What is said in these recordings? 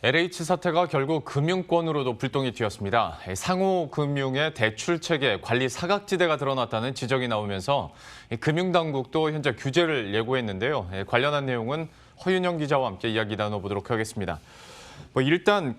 LH 사태가 결국 금융권으로도 불똥이 튀었습니다. 상호금융의 대출체계 관리 사각지대가 드러났다는 지적이 나오면서 금융당국도 현재 규제를 예고했는데요. 관련한 내용은 허윤영 기자와 함께 이야기 나눠보도록 하겠습니다. 일단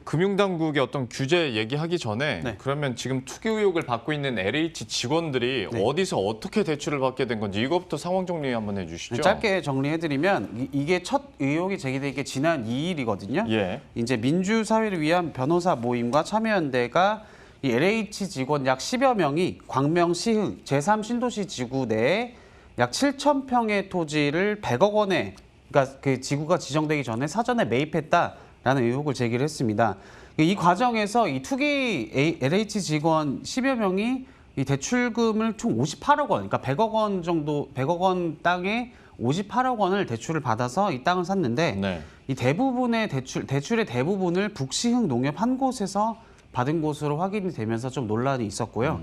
금융당국의 어떤 규제 얘기하기 전에 그러면 지금 투기 의혹을 받고 있는 LH 직원들이 어디서 어떻게 대출을 받게 된 건지 이것부터 상황 정리 한번 해주시죠. 짧게 정리해드리면 이게 첫 의혹이 제기된 게 지난 2일이거든요. 이제 민주사회를 위한 변호사 모임과 참여연대가 이 LH 직원 약 10여 명이 광명시흥 제3신도시 지구 내에 약 7,000평의 토지를 100억 원에 그러니까 그 지구가 지정되기 전에 사전에 매입했다라는 의혹을 제기를 했습니다. 이 과정에서 이 투기 LH 직원 10여 명이 이 대출금을 총 58억 원, 그러니까 100억 원 정도, 100억 원 땅에 58억 원을 대출을 받아서 이 땅을 샀는데 이 대부분의 대출의 대부분을 북시흥 농협 한 곳에서 받은 것으로 확인이 되면서 좀 논란이 있었고요.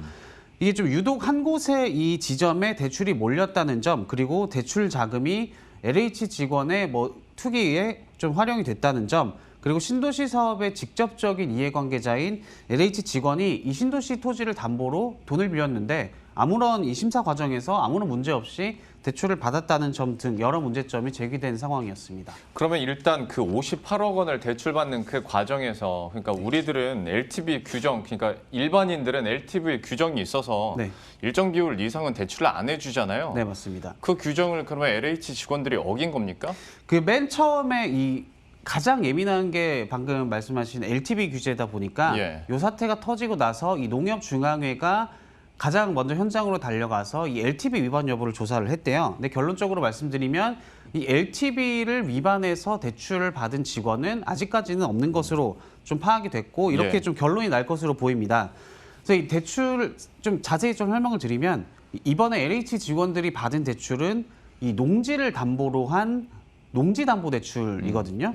이게 좀 유독 한 곳에 이 지점에 대출이 몰렸다는 점, 그리고 대출 자금이 LH 직원의 투기에 좀 활용이 됐다는 점, 그리고 신도시 사업의 직접적인 이해관계자인 LH 직원이 이 신도시 토지를 담보로 돈을 빌렸는데 아무런 이 심사 과정에서 아무런 문제 없이 대출을 받았다는 점 등 여러 문제점이 제기된 상황이었습니다. 그러면 일단 그 58억 원을 대출받는 그 과정에서 그러니까 우리들은 LTV 규정, 그러니까 일반인들은 LTV 규정이 있어서 일정 비율 이상은 대출을 안 해주잖아요. 네, 맞습니다. 그 규정을 그러면 LH 직원들이 어긴 겁니까? 그 맨 처음에 이 가장 예민한 게 방금 말씀하신 LTV 규제다 보니까 이 사태가 터지고 나서 이 농협중앙회가 가장 먼저 현장으로 달려가서 이 LTV 위반 여부를 조사를 했대요. 근데 결론적으로 말씀드리면 이 LTV를 위반해서 대출을 받은 직원은 아직까지는 없는 것으로 좀 파악이 됐고 이렇게 좀 결론이 날 것으로 보입니다. 그래서 이 대출 좀 자세히 좀 설명을 드리면 이번에 LH 직원들이 받은 대출은 이 농지를 담보로 한 농지담보대출이거든요.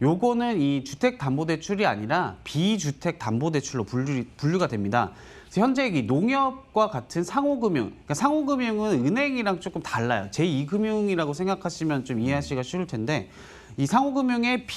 요거는 이 주택담보대출이 아니라 비주택담보대출로 분류가 됩니다. 그래서 현재 이 농협과 같은 상호금융, 그러니까 상호금융은 은행이랑 조금 달라요. 제2금융이라고 생각하시면 좀 이해하시기가 쉬울 텐데 이 상호금융의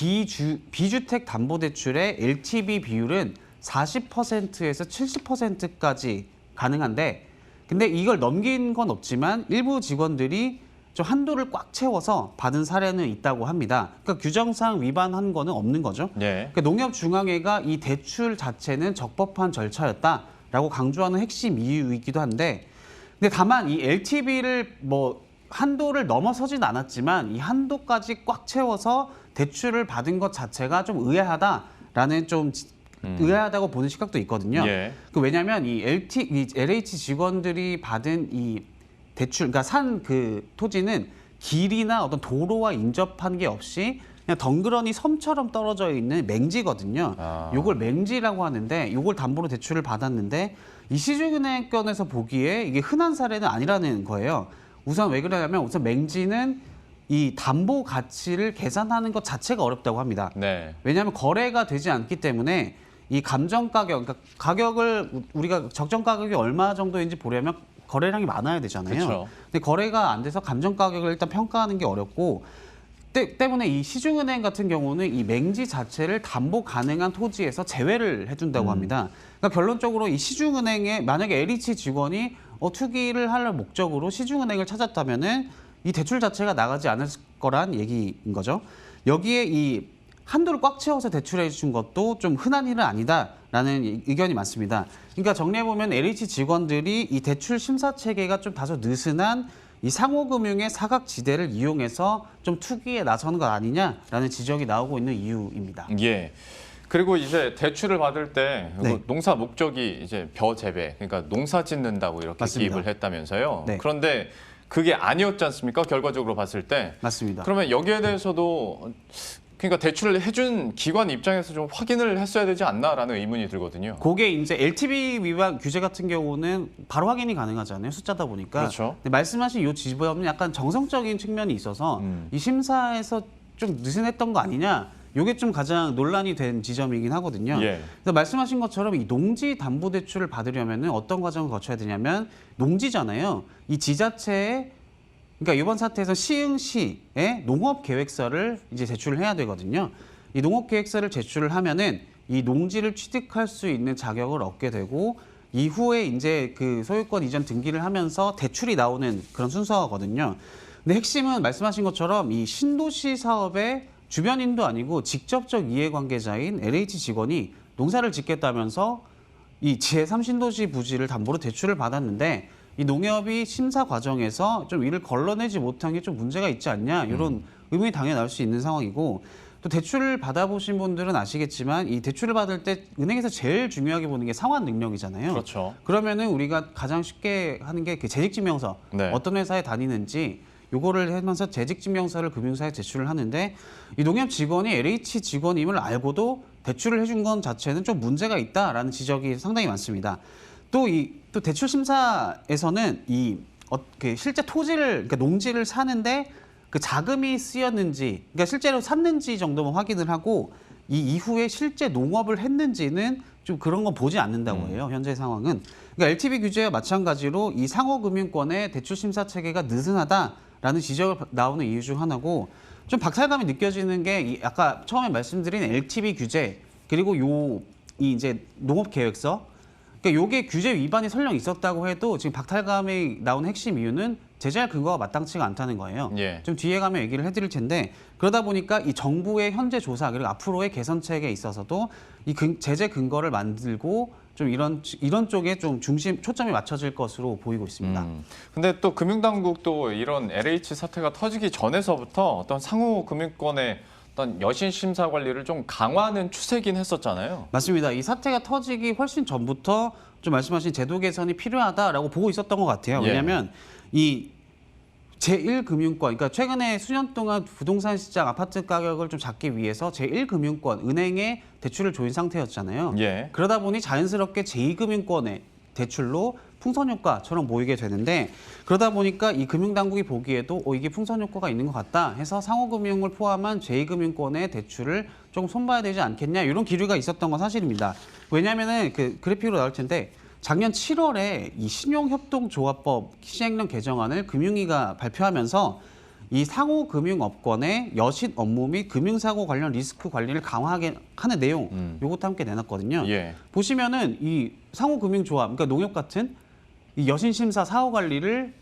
비주택담보대출의 LTV 비율은 40%에서 70%까지 가능한데 근데 이걸 넘긴 건 없지만 일부 직원들이 좀 한도를 꽉 채워서 받은 사례는 있다고 합니다. 그러니까 규정상 위반한 거는 없는 거죠. 그러니까 농협중앙회가 이 대출 자체는 적법한 절차였다라고 강조하는 핵심 이유이기도 한데, 근데 다만 이 LTV를 한도를 넘어서진 않았지만 이 한도까지 꽉 채워서 대출을 받은 것 자체가 좀 의아하다라는 좀 의아하다고 보는 시각도 있거든요. 왜냐하면 이 LH 직원들이 받은 이 대출, 그러니까 산 그 토지는 길이나 어떤 도로와 인접한 게 없이 그냥 덩그러니 섬처럼 떨어져 있는 맹지거든요. 요걸 맹지라고 하는데 요걸 담보로 대출을 받았는데 이 시중은행권에서 보기에 이게 흔한 사례는 아니라는 거예요. 우선 왜 그러냐면 우선 맹지는 이 담보 가치를 계산하는 것 자체가 어렵다고 합니다. 왜냐하면 거래가 되지 않기 때문에 이 감정 가격, 그러니까 가격을 우리가 적정 가격이 얼마 정도인지 보려면 거래량이 많아야 되잖아요. 근데 거래가 안 돼서 감정 가격을 일단 평가하는 게 어렵고 때문에 이 시중은행 같은 경우는 이 맹지 자체를 담보 가능한 토지에서 제외를 해준다고 합니다. 그러니까 결론적으로 이 시중은행에 만약에 LH 직원이 투기를 할 목적으로 시중은행을 찾았다면은 이 대출 자체가 나가지 않을 거란 얘기인 거죠. 여기에 이 한도를 꽉 채워서 대출해 준 것도 좀 흔한 일은 아니다라는 의견이 많습니다. 그러니까 정리해보면 LH 직원들이 이 대출 심사 체계가 좀 다소 느슨한 이 상호금융의 사각지대를 이용해서 좀 투기에 나서는 것 아니냐라는 지적이 나오고 있는 이유입니다. 그리고 이제 대출을 받을 때 농사 목적이 이제 벼 재배, 그러니까 농사 짓는다고 이렇게 기입을 했다면서요. 그런데 그게 아니었지 않습니까? 결과적으로 봤을 때. 맞습니다. 그러면 여기에 대해서도 그러니까 대출을 해준 기관 입장에서 좀 확인을 했어야 되지 않나라는 의문이 들거든요. 그게 이제 LTV 위반 규제 같은 경우는 바로 확인이 가능하잖아요. 숫자다 보니까. 근데 말씀하신 이 지점은 약간 정성적인 측면이 있어서 이 심사에서 좀 느슨했던 거 아니냐. 이게 좀 가장 논란이 된 지점이긴 하거든요. 그래서 말씀하신 것처럼 이 농지 담보 대출을 받으려면 어떤 과정을 거쳐야 되냐면 농지잖아요. 이 지자체에 그러니까 이번 사태에서 시흥시에 농업 계획서를 이제 제출을 해야 되거든요. 이 농업계획서를 제출을 하면은 이 농지를 취득할 수 있는 자격을 얻게 되고 이후에 이제 그 소유권 이전 등기를 하면서 대출이 나오는 그런 순서거든요. 근데 핵심은 말씀하신 것처럼 이 신도시 사업의 주변인도 아니고 직접적 이해관계자인 LH 직원이 농사를 짓겠다면서 이 제3신도시 부지를 담보로 대출을 받았는데 이 농협이 심사 과정에서 좀 이를 걸러내지 못한 게 좀 문제가 있지 않냐 이런 의문이 당연히 나올 수 있는 상황이고 또 대출을 받아보신 분들은 아시겠지만 이 대출을 받을 때 은행에서 제일 중요하게 보는 게 상환 능력이잖아요. 그렇죠. 그러면은 우리가 가장 쉽게 하는 게 그 재직증명서 네. 어떤 회사에 다니는지 요거를 하면서 재직증명서를 금융사에 제출을 하는데 이 농협 직원이 LH 직원임을 알고도 대출을 해준 건 자체는 좀 문제가 있다라는 지적이 상당히 많습니다. 또 대출 심사에서는 그 실제 토지를 그러니까 농지를 사는데 그 자금이 쓰였는지 그러니까 실제로 샀는지 정도만 확인을 하고 이 이후에 실제 농업을 했는지는 좀 그런 거 보지 않는다고 해요. 현재 상황은. 그러니까 LTV 규제와 마찬가지로 이 상호금융권의 대출 심사 체계가 느슨하다라는 지적을 나오는 이유 중 하나고 좀 박탈감이 느껴지는 게 아까 처음에 말씀드린 LTV 규제 그리고 이제 농업계획서 그러니까 요게 규제 위반이 설령 있었다고 해도 지금 박탈감이 나온 핵심 이유는 제재할 근거가 마땅치가 않다는 거예요. 예. 좀 뒤에 가면 얘기를 해드릴 텐데 그러다 보니까 이 정부의 현재 조사 그리고 앞으로의 개선책에 있어서도 이 제재 근거를 만들고 좀 이런 쪽에 좀 초점이 맞춰질 것으로 보이고 있습니다. 근데 또 금융당국도 이런 LH 사태가 터지기 전에서부터 어떤 상호금융권의 어떤 여신 심사 관리를 좀 강화하는 추세긴 했었잖아요. 맞습니다. 이 사태가 터지기 훨씬 전부터 좀 말씀하신 제도 개선이 필요하다라고 보고 있었던 것 같아요. 예. 왜냐하면 이 제1금융권, 그러니까 최근에 수년 동안 부동산 시장 아파트 가격을 좀 잡기 위해서 제1금융권, 은행에 대출을 조인 상태였잖아요. 예. 그러다 보니 자연스럽게 제2금융권의 대출로 풍선 효과처럼 보이게 되는데 그러다 보니까 이 금융당국이 보기에도 이게 풍선 효과가 있는 것 같다 해서 상호금융을 포함한 제2금융권의 대출을 조금 손봐야 되지 않겠냐 이런 기류가 있었던 건 사실입니다. 왜냐하면은 그 그래픽으로 나올 텐데 작년 7월에 이 신용협동조합법 시행령 개정안을 금융위가 발표하면서 이 상호금융업권의 여신 업무 및 금융사고 관련 리스크 관리를 강화하게 하는 내용 요것도 함께 내놨거든요. 예. 보시면은 이 상호금융조합, 그러니까 농협 같은 이 여신심사 사후 관리를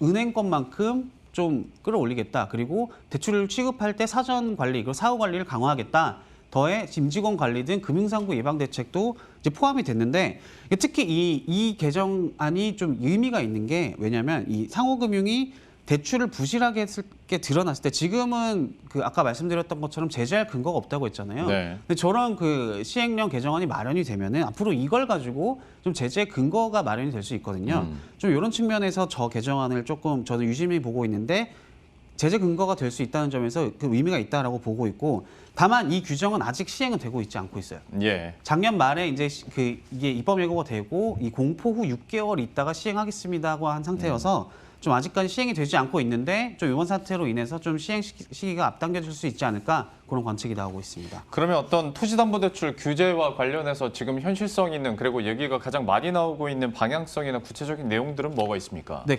은행 것만큼 좀 끌어올리겠다. 그리고 대출을 취급할 때 사전 관리, 그리고 사후 관리를 강화하겠다. 더해 임직원 관리 등 금융사고 예방 대책도 이제 포함이 됐는데 특히 이 개정안이 좀 의미가 있는 게 왜냐하면 이 상호금융이 대출을 부실하게 했을 게 드러났을 때 지금은 그 아까 말씀드렸던 것처럼 제재할 근거가 없다고 했잖아요. 네. 근데 저런 그 시행령 개정안이 마련이 되면은 앞으로 이걸 가지고 좀 제재 근거가 마련이 될 수 있거든요. 좀 이런 측면에서 저 개정안을 조금 저는 유심히 보고 있는데 제재 근거가 될 수 있다는 점에서 그 의미가 있다라고 보고 있고 다만 이 규정은 아직 시행은 되고 있지 않고 있어요. 예. 작년 말에 이제 이게 입법 예고가 되고 이 공포 후 6개월 있다가 시행하겠습니다고 한 상태여서 좀 아직까지 시행이 되지 않고 있는데 좀 이번 사태로 인해서 좀 시행 시기가 앞당겨질 수 있지 않을까 그런 관측이 나오고 있습니다. 그러면 어떤 토지담보대출 규제와 관련해서 지금 현실성 있는 그리고 얘기가 가장 많이 나오고 있는 방향성이나 구체적인 내용들은 뭐가 있습니까? 네,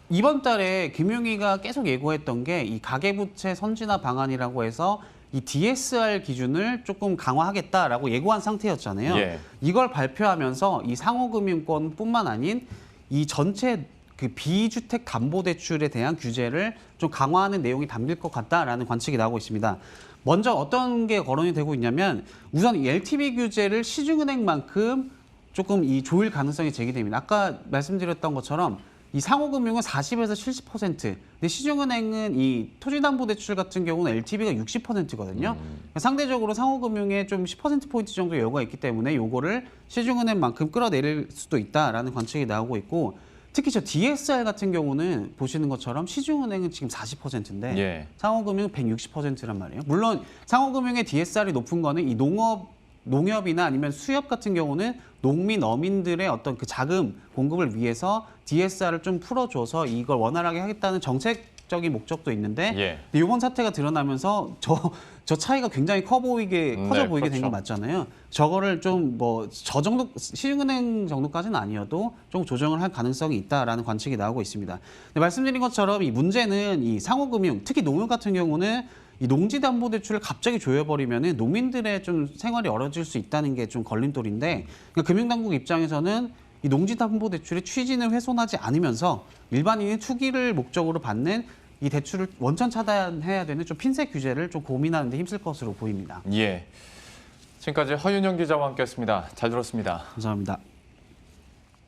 이번 달에 금융위가 계속 예고했던 게 이 가계부채 선진화 방안이라고 해서 이 DSR 기준을 조금 강화하겠다라고 예고한 상태였잖아요. 예. 이걸 발표하면서 이 상호금융권뿐만 아닌 이 전체 그 비주택 담보대출에 대한 규제를 좀 강화하는 내용이 담길 것 같다라는 관측이 나오고 있습니다. 먼저 어떤 게 거론이 되고 있냐면 우선 이 LTV 규제를 시중은행만큼 조금 이 조일 가능성이 제기됩니다. 아까 말씀드렸던 것처럼 이 상호금융은 40에서 70%, 근데 시중은행은 이 토지담보대출 같은 경우는 LTV가 60%거든요. 상대적으로 상호금융에 좀 10%포인트 정도 여유가 있기 때문에 요거를 시중은행만큼 끌어내릴 수도 있다라는 관측이 나오고 있고 특히 저 DSR 같은 경우는 보시는 것처럼 시중은행은 지금 40%인데 예. 상호금융은 160%란 말이에요. 물론 상호금융의 DSR이 높은 거는 이 농협이나 아니면 수협 같은 경우는 농민, 어민들의 어떤 그 자금 공급을 위해서 DSR을 좀 풀어줘서 이걸 원활하게 하겠다는 정책적인 목적도 있는데 예. 근데 이번 사태가 드러나면서 저 차이가 굉장히 커져 보이게 된 그렇죠. 거 맞잖아요. 저거를 좀 저 정도 시중은행 정도까지는 아니어도 좀 조정을 할 가능성이 있다라는 관측이 나오고 있습니다. 근데 말씀드린 것처럼 이 문제는 이 상호금융, 특히 농협 같은 경우는 이 농지담보대출을 갑자기 조여버리면은 농민들의 좀 생활이 어려질 수 있다는 게 좀 걸림돌인데, 그러니까 금융당국 입장에서는 이 농지담보대출의 취지는 훼손하지 않으면서 일반인이 투기를 목적으로 받는 이 대출을 원천 차단해야 되는 좀 핀셋 규제를 좀 고민하는 데 힘쓸 것으로 보입니다. 예. 지금까지 허윤영 기자와 함께했습니다. 잘 들었습니다. 감사합니다.